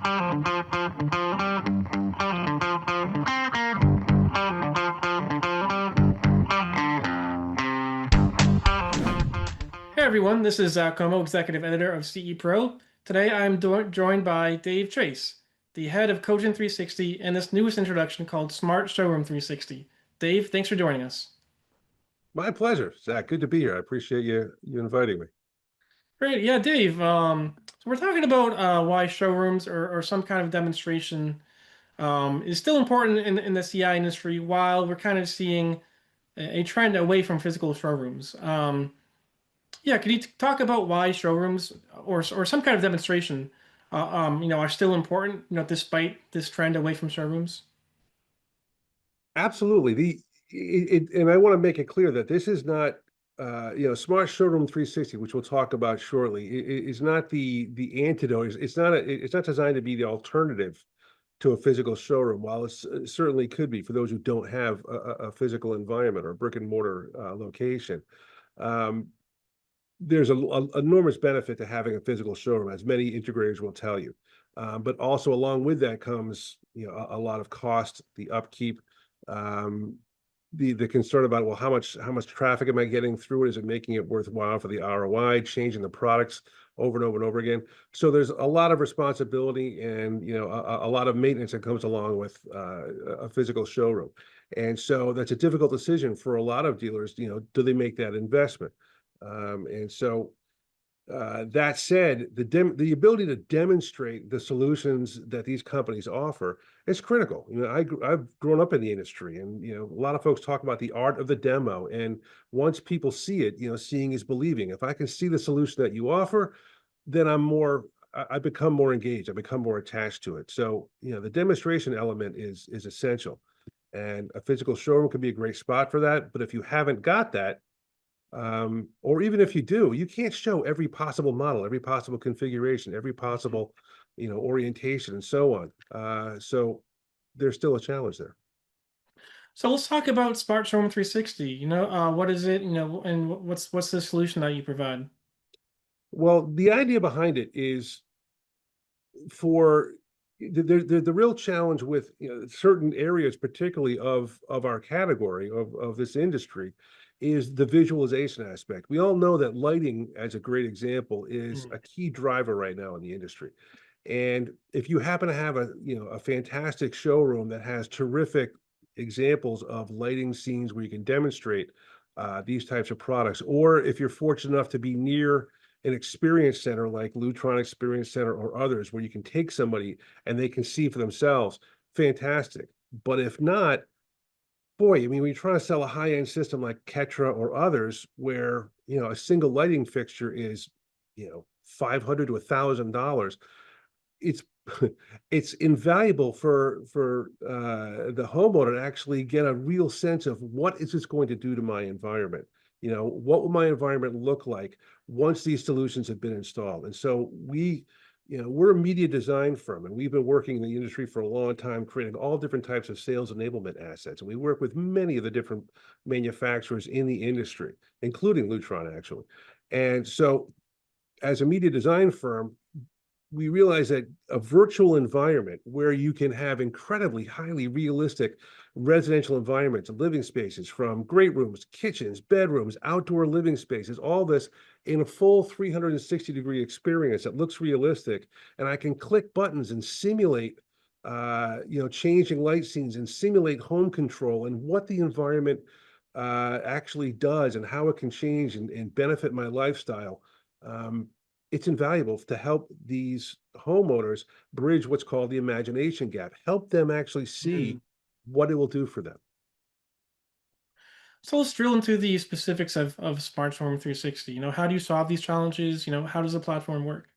Hey everyone, this is Zach Como, Executive Editor of CE Pro. Today I'm joined by Dave Chace, the head of Cogent 360 and this newest introduction called Smart Showroom 360. Dave, thanks for joining us. My pleasure, Zach. Good to be here. I appreciate you inviting me. Great, yeah, Dave. So we're talking about why showrooms or some kind of demonstration is still important in the CI industry, while we're kind of seeing a trend away from physical showrooms. Yeah, can you talk about why showrooms or some kind of demonstration, are still important, despite this trend away from showrooms? Absolutely. And I want to make it clear that this is not Smart Showroom 360, which we'll talk about shortly, is not the antidote. It's not designed to be the alternative to a physical showroom. While it certainly could be for those who don't have a physical environment or a brick and mortar location. Um, there's an enormous benefit to having a physical showroom, as many integrators will tell you. But also along with that comes, a lot of cost, the upkeep, um, the concern about, well, how much traffic am I getting through it? Is it making it worthwhile for the ROI? Changing the products over and over and over again. So there's a lot of responsibility and a lot of maintenance that comes along with a physical showroom. And so that's a difficult decision for a lot of dealers. Do they make that investment? That said, the ability to demonstrate the solutions that these companies offer is critical. I've grown up in the industry, and a lot of folks talk about the art of the demo. And once people see it, seeing is believing. If I can see the solution that you offer, then I become more engaged. I become more attached to it. So, the demonstration element is essential, and a physical showroom can be a great spot for that. But if you haven't got that, or even if you do, you can't show every possible model, every possible configuration, every possible, orientation and so on. So there's still a challenge there. So let's talk about Smart Showroom 360. What is it? And what's the solution that you provide? Well, the idea behind it is for the real challenge with certain areas, particularly of our category of this industry, is the visualization aspect. We all know that lighting, as a great example, is Mm. a key driver right now in the industry. And if you happen to have a fantastic showroom that has terrific examples of lighting scenes where you can demonstrate these types of products, or if you're fortunate enough to be near an experience center like Lutron Experience Center or others, where you can take somebody and they can see for themselves, fantastic. But if not, boy, I mean, when you're trying to sell a high-end system like Ketra or others, where a single lighting fixture is, $500 to $1,000, it's it's invaluable for the homeowner to actually get a real sense of what is this going to do to my environment. What will my environment look like once these solutions have been installed? And so we're a media design firm, and we've been working in the industry for a long time, creating all different types of sales enablement assets. And we work with many of the different manufacturers in the industry, including Lutron, actually. And so, as a media design firm, we realize that a virtual environment where you can have incredibly highly realistic residential environments and living spaces, from great rooms, kitchens, bedrooms, outdoor living spaces, all this in a full 360-degree experience that looks realistic. And I can click buttons and simulate changing light scenes and simulate home control and what the environment actually does and how it can change and benefit my lifestyle. Um, it's invaluable to help these homeowners bridge what's called the imagination gap, help them actually see Mm. what it will do for them. So let's drill into the specifics of Smart Showroom 360. How do you solve these challenges? How does the platform work?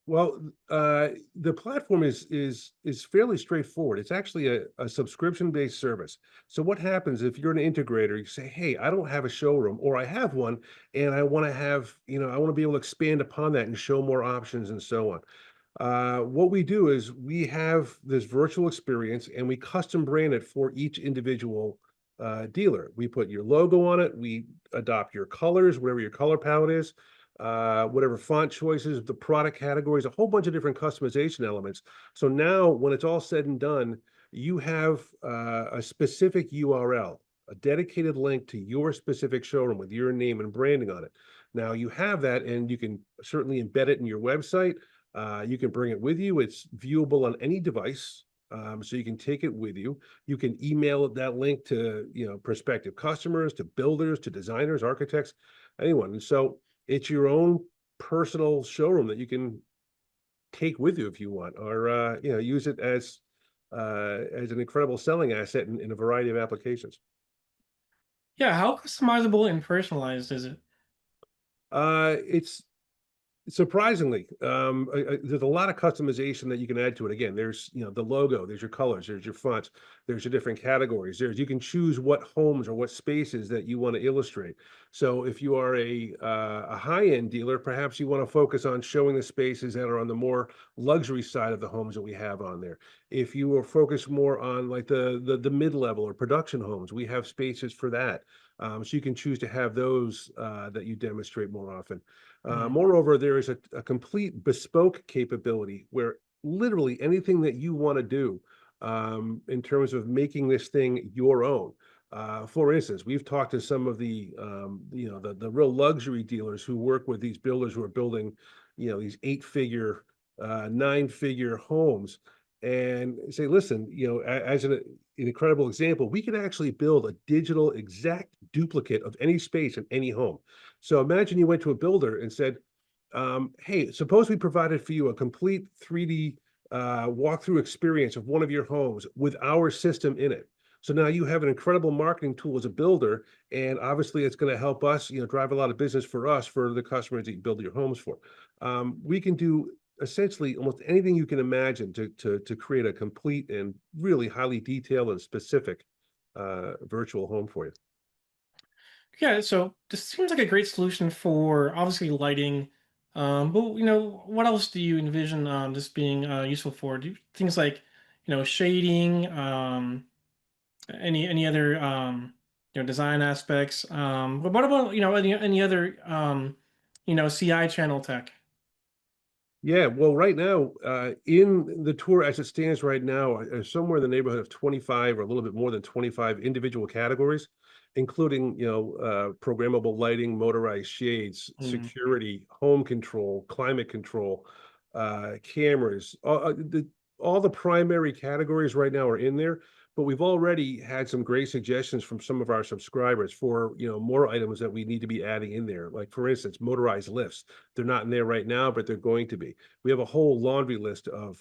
Well, the platform is fairly straightforward. It's actually a subscription-based service. So what happens if you're an integrator, you say, hey, I don't have a showroom, or I have one and I want to I want to be able to expand upon that and show more options and so on. What we do is we have this virtual experience and we custom brand it for each individual dealer. We put your logo on it, we adopt your colors, whatever your color palette is. whatever font choices, the product categories, a whole bunch of different customization elements. So now when it's all said and done, you have a specific URL, a dedicated link to your specific showroom with your name and branding on it. Now you have that, and you can certainly embed it in your website. You can bring it with you. It's viewable on any device. So you can take it with you. You can email that link to, prospective customers, to builders, to designers, architects, anyone. And so it's your own personal showroom that you can take with you if you want, or use it as an incredible selling asset in a variety of applications. Yeah, how customizable and personalized is it? It's surprisingly, there's a lot of customization that you can add to it. Again, there's, the logo, there's your colors, there's your fonts, there's your different categories. You can choose what homes or what spaces that you want to illustrate. So if you are a high-end dealer, perhaps you want to focus on showing the spaces that are on the more luxury side of the homes that we have on there. If you are focused more on like the mid-level or production homes, we have spaces for that. So you can choose to have those that you demonstrate more often. Mhm. Moreover, there is a complete bespoke capability where literally anything that you want to do in terms of making this thing your own. For instance, we've talked to some of the real luxury dealers who work with these builders who are building, these 8-figure, 9-figure homes, and say, listen, as an incredible example, we can actually build a digital exact duplicate of any space in any home. So imagine you went to a builder and said, hey, suppose we provided for you a complete 3D walkthrough experience of one of your homes with our system in it. So now you have an incredible marketing tool as a builder, and obviously it's going to help us, drive a lot of business for us, for the customers that you build your homes for. We can do essentially almost anything you can imagine to create a complete and really highly detailed and specific virtual home for you. Yeah, so this seems like a great solution for obviously lighting. But what else do you envision this being useful for? Do you, things like shading, any other design aspects? But what about any other CI channel tech? Yeah, well, right now, in the tour as it stands right now, somewhere in the neighborhood of 25 or a little bit more than 25 individual categories, including, programmable lighting, motorized shades, Mm, security, home control, climate control, cameras. All the primary categories right now are in there, but we've already had some great suggestions from some of our subscribers for, more items that we need to be adding in there. Like, for instance, motorized lifts. They're not in there right now, but they're going to be. We have a whole laundry list of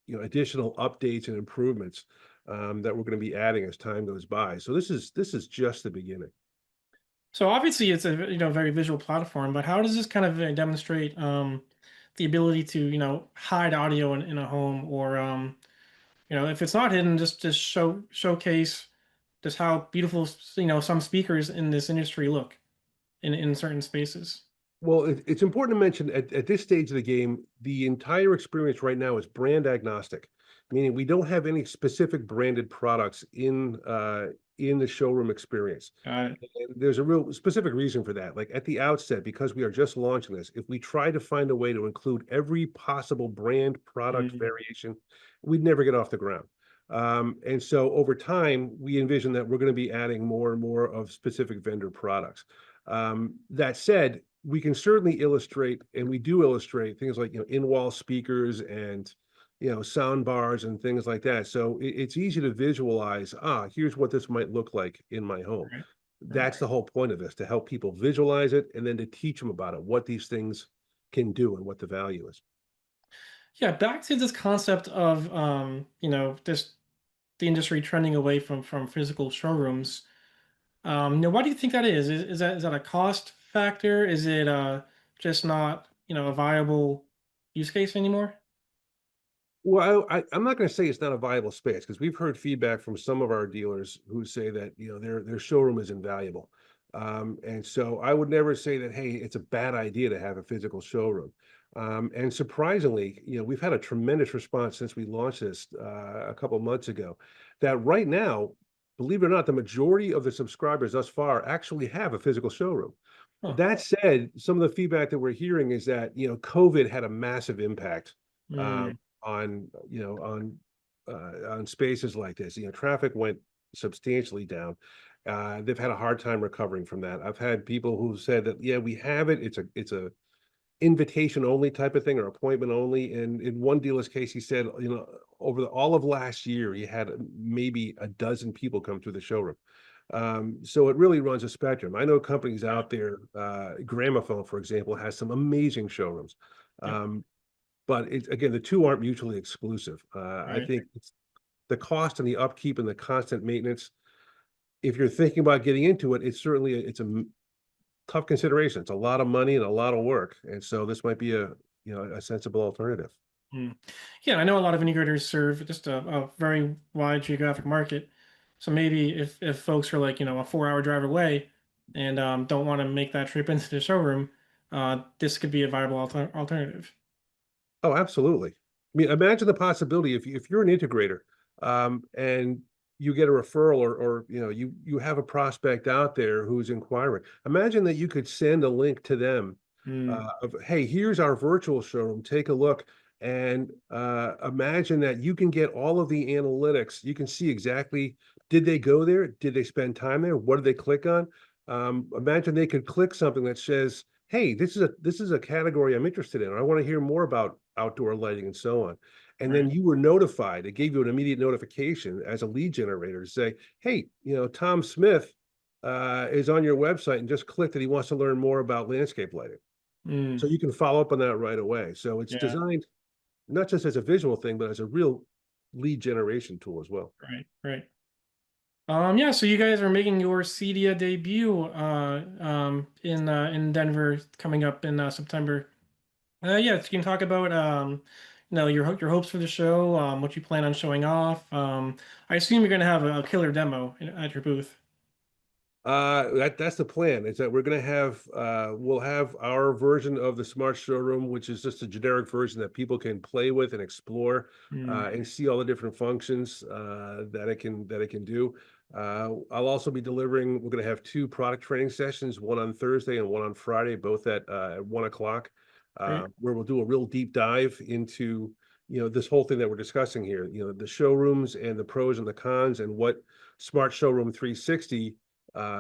additional updates and improvements that we're going to be adding as time goes by. So this is just the beginning. So obviously it's a very visual platform, but how does this kind of demonstrate the ability to hide audio in a home, or if it's not hidden, just showcase just how beautiful some speakers in this industry look in certain spaces. Well, it's important to mention at this stage of the game, the entire experience right now is brand agnostic, meaning we don't have any specific branded products in the showroom experience. Got it. And there's a real specific reason for that. Like at the outset, because we are just launching this, if we try to find a way to include every possible brand product Mm, variation, we'd never get off the ground. And so over time, we envision that we're going to be adding more and more of specific vendor products. That said, we can certainly illustrate, and we do illustrate things like, in-wall speakers and, sound bars and things like that. So it's easy to visualize, here's what this might look like in my home. right. Right. That's the whole point of this, to help people visualize it and then to teach them about it, what these things can do and what the value is. Yeah, back to this concept of this the industry trending away from physical showrooms. Why do you think that is? Is that a cost factor? Is it just not a viable use case anymore? Well, I'm not going to say it's not a viable space, because we've heard feedback from some of our dealers who say that, their showroom is invaluable. And so I would never say that, hey, it's a bad idea to have a physical showroom. And surprisingly, we've had a tremendous response since we launched this a couple months ago. That right now, believe it or not, the majority of the subscribers thus far actually have a physical showroom. Huh. That said, some of the feedback that we're hearing is that, COVID had a massive impact, um, Mm, on spaces like this. Traffic went substantially down. They've had a hard time recovering from that. I've had people who said that, yeah, we have it. It's a invitation only type of thing or appointment only. And in one dealer's case, he said, over all of last year, he had maybe a dozen people come through the showroom. So it really runs a spectrum. I know companies yeah. out there, Gramophone, for example, has some amazing showrooms. Yep. Um, but again, the two aren't mutually exclusive. I Right. think it's the cost and the upkeep and the constant maintenance. If you're thinking about getting into it, it's certainly it's a tough consideration. It's a lot of money and a lot of work, and so this might be a sensible alternative. Mm. Yeah, I know a lot of integrators serve just a very wide geographic market. So maybe if folks are like, a 4 hour drive away and don't want to make that trip into the showroom, this could be a viable alternative. Oh, absolutely. I mean, imagine the possibility if you're an integrator, and you get a referral or you have a prospect out there who's inquiring. Imagine that you could send a link to them, Mm, of, hey, here's our virtual showroom. Take a look, and imagine that you can get all of the analytics. You can see exactly, did they go there? Did they spend time there? What did they click on? Imagine they could click something that says, hey, this is a category I'm interested in, or I want to hear more about outdoor lighting and so on. And then right. you were notified. It gave you an immediate notification as a lead generator to say, hey, Tom Smith is on your website and just clicked that he wants to learn more about landscape lighting. So Mm, you can follow up on that right away. So it's yeah, designed not just as a visual thing, but as a real lead generation tool as well. right, right. Yeah, so you guys are making your CEDIA debut in Denver coming up in September. Yeah, so you can talk about your hopes for the show, what you plan on showing off. I assume you're going to have a killer demo at your booth. That's the plan, is that we'll have our version of the smart showroom, which is just a generic version that people can play with and explore, Mm, and see all the different functions that it can do. I'll also be delivering. We're going to have two product training sessions, one on Thursday and one on Friday, both at 1 o'clock, great. where we'll do a real deep dive into this whole thing that we're discussing here. The showrooms and the pros and the cons, and what Smart Showroom 360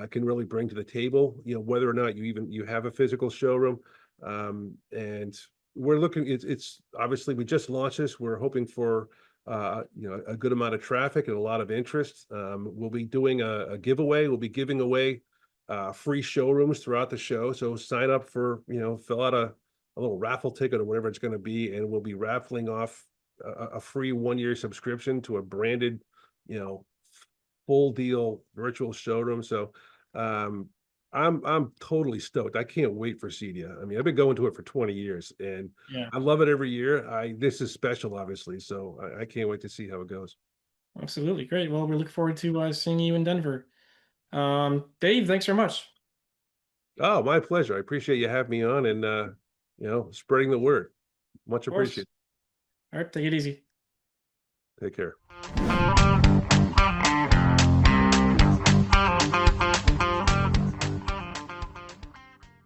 can really bring to the table, whether or not you have a physical showroom. And we're looking, it's obviously, we just launched this. We're hoping for, a good amount of traffic and a lot of interest. We'll be doing a giveaway. We'll be giving away free showrooms throughout the show. So sign up for, fill out a little raffle ticket or whatever it's going to be. And we'll be raffling off a free 1 year subscription to a branded, you know, full deal virtual showroom. So um, I'm totally stoked. I can't wait for CEDIA. I mean, I've been going to it for 20 years and Yeah, I love it every year. This is special, obviously. So I can't wait to see how it goes. absolutely. Great. Well, we look forward to seeing you in Denver. Dave, thanks very much. Oh, my pleasure. I appreciate you having me on and spreading the word. Much Of course. appreciated. All right, take it easy. Take care.